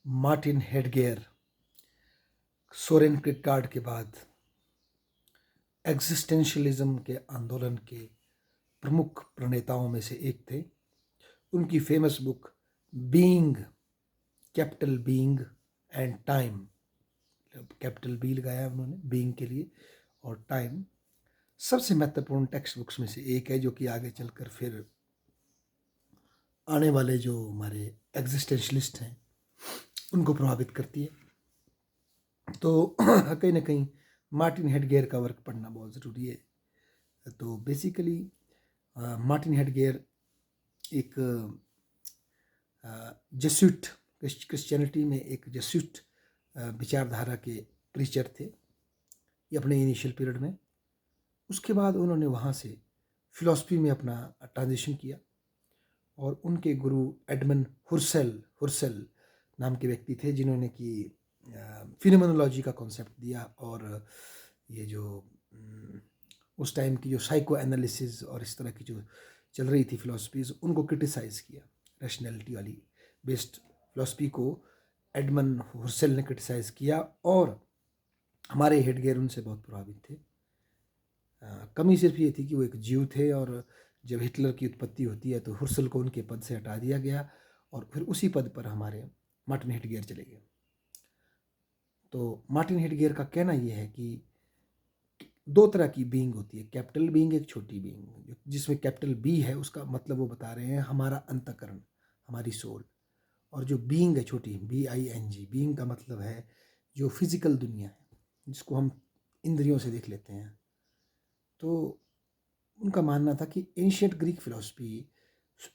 Martin headgear Soren Kierkegaard के बाद existentialism के आंदोलन के प्रमुख प्रणेताओं में से एक थे। उनकी famous book being, capital Being and Time, capital B लगाया उन्होंने बीइंग के लिए, और टाइम सबसे महत्वपूर्ण टेक्स्ट बुक्स में से एक है, जो कि आगे चलकर फिर आने वाले जो हमारे एग्जिस्टेंशलिस्ट हैं उनको प्रभावित करती है। तो कहीं ना कहीं मार्टिन हेडगेयर का वर्क पढ़ना बहुत ज़रूरी है। तो बेसिकली मार्टिन हेडगेयर एक जेस्यूट, क्रिश्चियनिटी में एक जेस्यूट विचारधारा के प्रीचर थे ये अपने इनिशियल पीरियड में। उसके बाद उन्होंने वहाँ से फिलॉसफी में अपना ट्रांजिशन किया और उनके गुरु एडमंड हुर्सेल नाम के व्यक्ति थे, जिन्होंने कि फिनोमेनोलॉजी का कॉन्सेप्ट दिया और ये जो उस टाइम की जो साइको एनालिसिस और इस तरह की जो चल रही थी फिलॉसफीज, उनको क्रिटिसाइज़ किया। रैशनैलिटी वाली बेस्ड फिलॉसफी को एडमंड हुर्सेल ने क्रिटिसाइज़ किया और हमारे हेडगेयर उनसे बहुत प्रभावित थे। कमी सिर्फ ये थी कि वो एक जीव थे और जब हिटलर की उत्पत्ति होती है तो हुर्सेल को उनके पद से हटा दिया गया और फिर उसी पद पर हमारे मार्टिन हेडगेयर चले गए। तो मार्टिन हेडगेयर का कहना यह है कि दो तरह की बीइंग होती है, कैपिटल बीइंग, एक छोटी बीइंग। जिसमें कैपिटल बी है उसका मतलब वो बता रहे हैं हमारा अंतःकरण, हमारी सोल। और जो बीइंग है छोटी, BING, बीइंग का मतलब है जो फिजिकल दुनिया है, जिसको हम इंद्रियों से देख लेते हैं। तो उनका मानना था कि एंशिएंट ग्रीक फिलॉसफी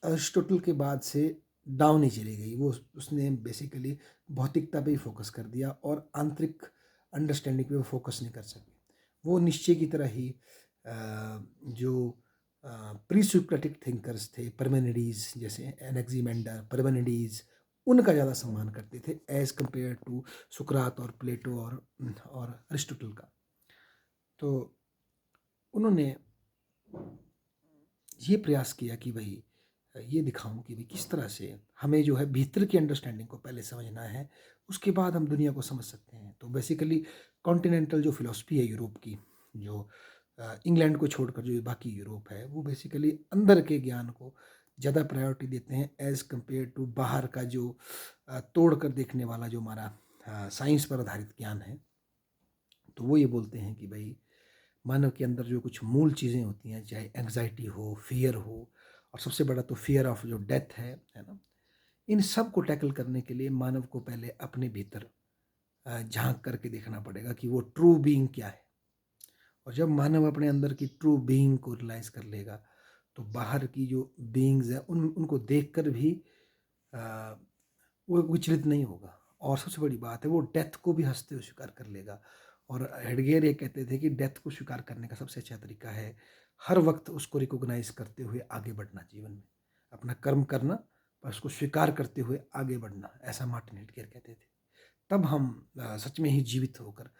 अरिस्टोटल के बाद से डाउन ही चली गई। वो उसने बेसिकली भौतिकता पे ही फोकस कर दिया और आंतरिक अंडरस्टैंडिंग पे वो फोकस नहीं कर सके। वो निश्चय की तरह ही जो प्री सोक्रेटिक थिंकर्स थे, परमेनिडीज जैसे एनेक्सिमेंडर, परमेनिडीज, उनका ज़्यादा सम्मान करते थे एज़ कम्पेयर टू सुकरात और प्लेटो और अरिस्टोटल का। तो उन्होंने ये प्रयास किया कि भाई ये दिखाऊं कि भाई किस तरह से हमें जो है भीतर की अंडरस्टैंडिंग को पहले समझना है, उसके बाद हम दुनिया को समझ सकते हैं। तो बेसिकली कॉन्टिनेंटल जो फिलॉसफी है यूरोप की, जो इंग्लैंड को छोड़कर जो बाकी यूरोप है, वो बेसिकली अंदर के ज्ञान को ज़्यादा प्रायोरिटी देते हैं एज़ कम्पेयर टू बाहर का जो तोड़ कर देखने वाला जो हमारा साइंस पर आधारित ज्ञान है। तो वो ये बोलते हैं कि भाई मानव के अंदर जो कुछ मूल चीज़ें होती हैं, चाहे एंग्जाइटी हो, फियर हो, और सबसे बड़ा तो फियर ऑफ जो डेथ है ना, इन सब को टैकल करने के लिए मानव को पहले अपने भीतर झांक करके देखना पड़ेगा कि वो ट्रू बीइंग क्या है। और जब मानव अपने अंदर की ट्रू बीइंग को रियलाइज कर लेगा तो बाहर की जो बीइंग्स हैं उनको देखकर भी वो विचलित नहीं होगा। और सबसे बड़ी बात है, वो डेथ को भी हंसते हुए स्वीकार कर लेगा। और हेडगेयर ये कहते थे कि डेथ को स्वीकार करने का सबसे अच्छा तरीका है हर वक्त उसको रिकॉग्नाइज करते हुए आगे बढ़ना, जीवन में अपना कर्म करना, पर उसको स्वीकार करते हुए आगे बढ़ना। ऐसा मार्टिन हेडगेयर कहते थे। तब हम सच में ही जीवित होकर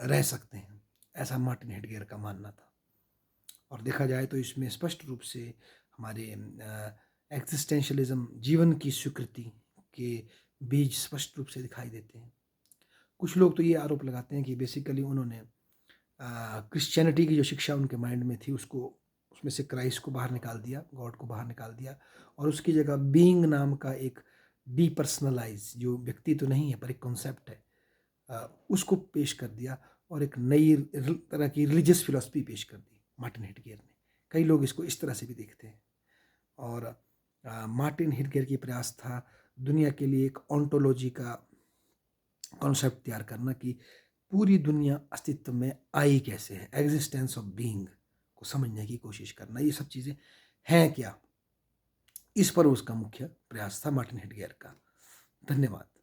रह सकते हैं, ऐसा मार्टिन हेडगेयर का मानना था। और देखा जाए तो इसमें स्पष्ट रूप से हमारे एग्जिस्टेंशलिज्म, जीवन की स्वीकृति के बीज स्पष्ट रूप से दिखाई देते हैं। कुछ लोग तो ये आरोप लगाते हैं कि बेसिकली उन्होंने क्रिश्चियनिटी की जो शिक्षा उनके माइंड में थी उसमें से क्राइस्ट को बाहर निकाल दिया, गॉड को बाहर निकाल दिया, और उसकी जगह बीइंग नाम का एक डीपर्सनलाइज, जो व्यक्ति तो नहीं है पर एक कॉन्सेप्ट है, उसको पेश कर दिया और एक नई तरह की रिलीजियस फिलॉसफी पेश कर दी मार्टिन हेडगेयर ने। कई लोग इसको इस तरह से भी देखते हैं। और मार्टिन हेडगेयर की प्रयास था दुनिया के लिए एक ऑन्टोलॉजी का कॉन्सेप्ट तैयार करना कि पूरी दुनिया अस्तित्व में आई कैसे है, एग्जिस्टेंस ऑफ बीइंग को समझने की कोशिश करना, ये सब चीज़ें हैं क्या, इस पर उसका मुख्य प्रयास था मार्टिन हेडगेयर का। धन्यवाद।